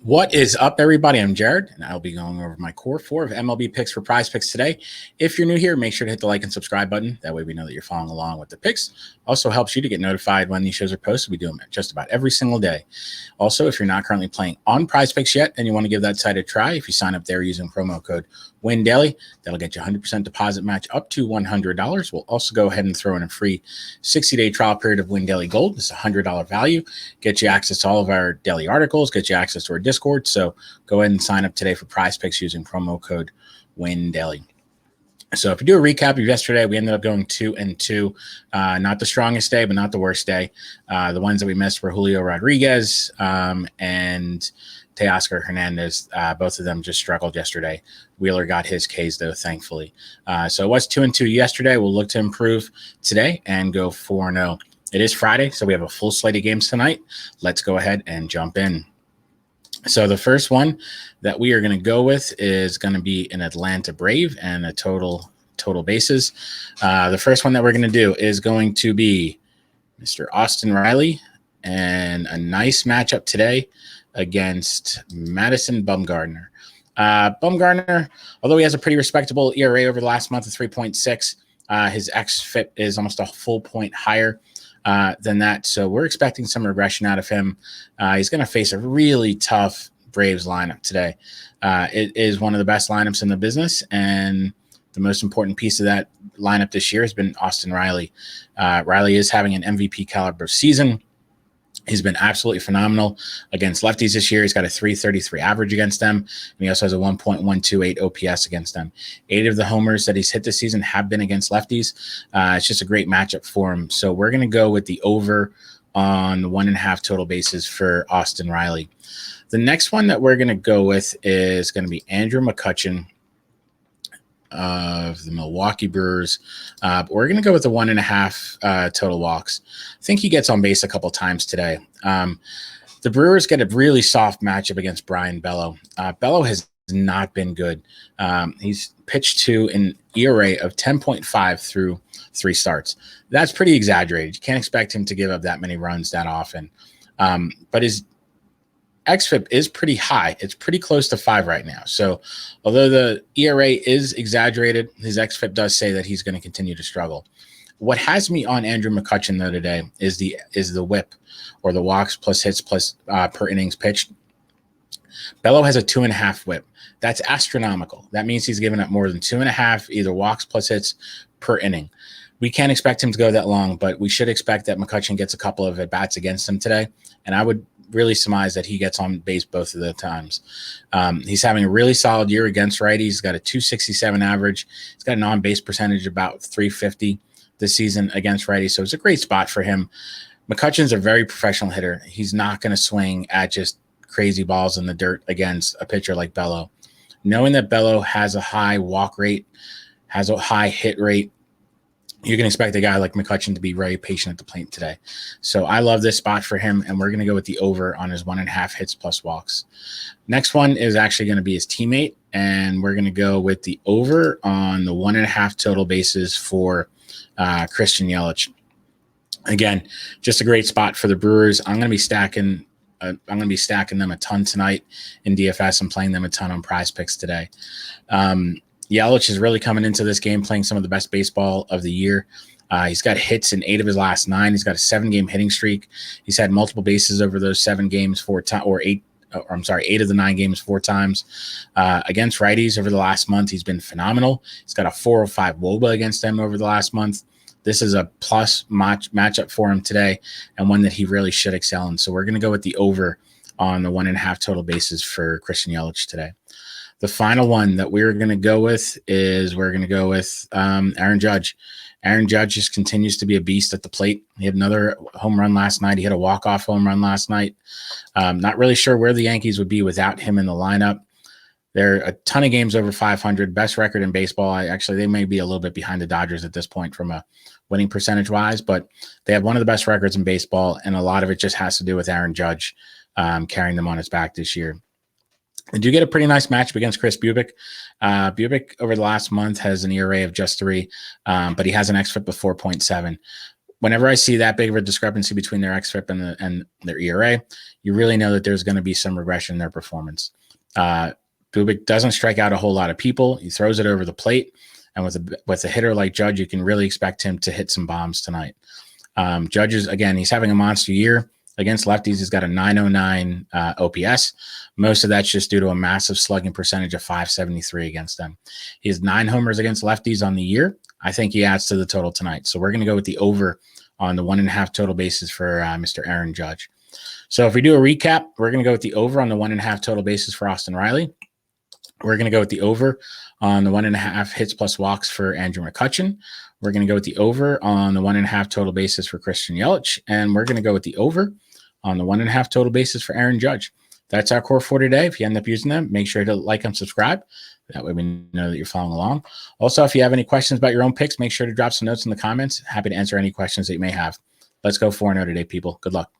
What is up, everybody? I'm Jared, and I'll be going over my core four of MLB picks for PrizePicks today. If you're new here, make sure to hit the like and subscribe button. That way we know that you're following along with the picks. Also helps you to get notified when these shows are posted. We do them just about every single day. Also, if you're not currently playing on PrizePicks yet and you want to give that site a try, if you sign up there using promo code WINDAILY, that'll get you 100% deposit match up to $100. We'll also go ahead and throw in a free 60-day trial period of WinDaily Gold. It's a $100 value. Get you access to all of our daily articles, get you access to our Discord. So go ahead and sign up today for PrizePicks using promo code WINDAILY. So if you do a recap of yesterday, we ended up going 2-2. Not the strongest day, but not the worst day. The ones that we missed were Julio Rodriguez and Teoscar Hernandez. Both of them just struggled yesterday. Wheeler got his Ks, though, thankfully. So it was 2-2 yesterday. We'll look to improve today and go 4-0. It is Friday, so we have a full slate of games tonight. Let's go ahead and jump in. So the first one that we are going to go with is going to be an Atlanta Brave and a total bases. The first one that we're going to do is going to be Mr. Austin Riley, and a nice matchup today against Madison Bumgarner. Bumgarner, although he has a pretty respectable ERA over the last month of 3.6, his xFIP is almost a full point higher than that. So we're expecting some regression out of him. He's going to face a really tough Braves lineup today. It is one of the best lineups in the business, and the most important piece of that lineup this year has been Austin Riley. Riley is having an MVP caliber season. He's been absolutely phenomenal against lefties this year. He's got a 333 average against them, and he also has a 1.128 OPS against them. 8 of the homers that he's hit this season have been against lefties. It's just a great matchup for him. So we're going to go with the over on 1.5 total bases for Austin Riley. The next one that we're going to go with is going to be Andrew McCutchen of the Milwaukee Brewers. But we're going to go with the 1.5 total walks. I think he gets on base a couple times today. The Brewers get a really soft matchup against Brian Bello. Bello has not been good. He's pitched to an ERA of 10.5 through 3 starts. That's pretty exaggerated. You can't expect him to give up that many runs that often. But his xFIP is pretty high. It's pretty close to 5 right now. So although the ERA is exaggerated, his xFIP does say that he's going to continue to struggle. What has me on Andrew McCutchen, though, today is the whip, or the walks plus hits plus per innings pitched. Bello has a 2.5 whip. That's astronomical. That means he's given up more than 2.5 either walks plus hits per inning. We can't expect him to go that long, but we should expect that McCutchen gets a couple of at-bats against him today, and I would really surmise that he gets on base both of the times. He's having a really solid year against righties. He's got a 267 average. He's got an on-base percentage about 350 this season against righties, so it's a great spot for him. McCutchen's a very professional hitter. He's not going to swing at just crazy balls in the dirt against a pitcher like Bello. Knowing that Bello has a high walk rate, has a high hit rate, you can expect a guy like McCutchen to be very patient at the plate today. So I love this spot for him, and we're going to go with the over on his 1.5 hits plus walks. Next one is actually going to be his teammate, and we're going to go with the over on the 1.5 total bases for Christian Yelich. Again, just a great spot for the Brewers. I'm going to be stacking them a ton tonight in DFS. I'm playing them a ton on PrizePicks today. Yelich is really coming into this game playing some of the best baseball of the year. He's got hits in 8 of his last 9. He's got a 7-game hitting streak. He's had multiple bases over those 7 games 8 of the 9 games 4 times. Against righties over the last month, he's been phenomenal. He's got a 405 WOBA against them over the last month. This is a plus matchup for him today, and one that he really should excel in. So we're going to go with the over on the 1.5 total bases for Christian Yelich today. The final one that we're going to go with is Aaron Judge. Aaron Judge just continues to be a beast at the plate. He had another home run last night. He hit a walk-off home run last night. Not really sure where the Yankees would be without him in the lineup. There are a ton of games over 500, best record in baseball. They may be a little bit behind the Dodgers at this point from a winning percentage-wise, but they have one of the best records in baseball, and a lot of it just has to do with Aaron Judge carrying them on his back this year. They do get a pretty nice matchup against Chris Bubic. Bubic over the last month has an ERA of just 3, but he has an xFIP of 4.7. whenever I see that big of a discrepancy between their xFIP and their ERA, you really know that there's going to be some regression in their performance. Bubic doesn't strike out a whole lot of people. He throws it over the plate. And with a hitter like Judge, you can really expect him to hit some bombs tonight. Judge is, again, he's having a monster year. Against lefties, he's got a 909 OPS. Most of that's just due to a massive slugging percentage of 573 against them. He has 9 homers against lefties on the year. I think he adds to the total tonight. So we're going to go with the over on the 1.5 total bases for Mr. Aaron Judge. So if we do a recap, we're going to go with the over on the 1.5 total bases for Austin Riley. We're going to go with the over on the 1.5 hits plus walks for Andrew McCutchen. We're going to go with the over on the 1.5 total bases for Christian Yelich. And we're going to go with the over on the 1.5 total bases for Aaron Judge. That's our core for today. If you end up using them, make sure to like and subscribe. That way we know that you're following along. Also, if you have any questions about your own picks, make sure to drop some notes in the comments. Happy to answer any questions that you may have. Let's go 4-0 today, people. Good luck.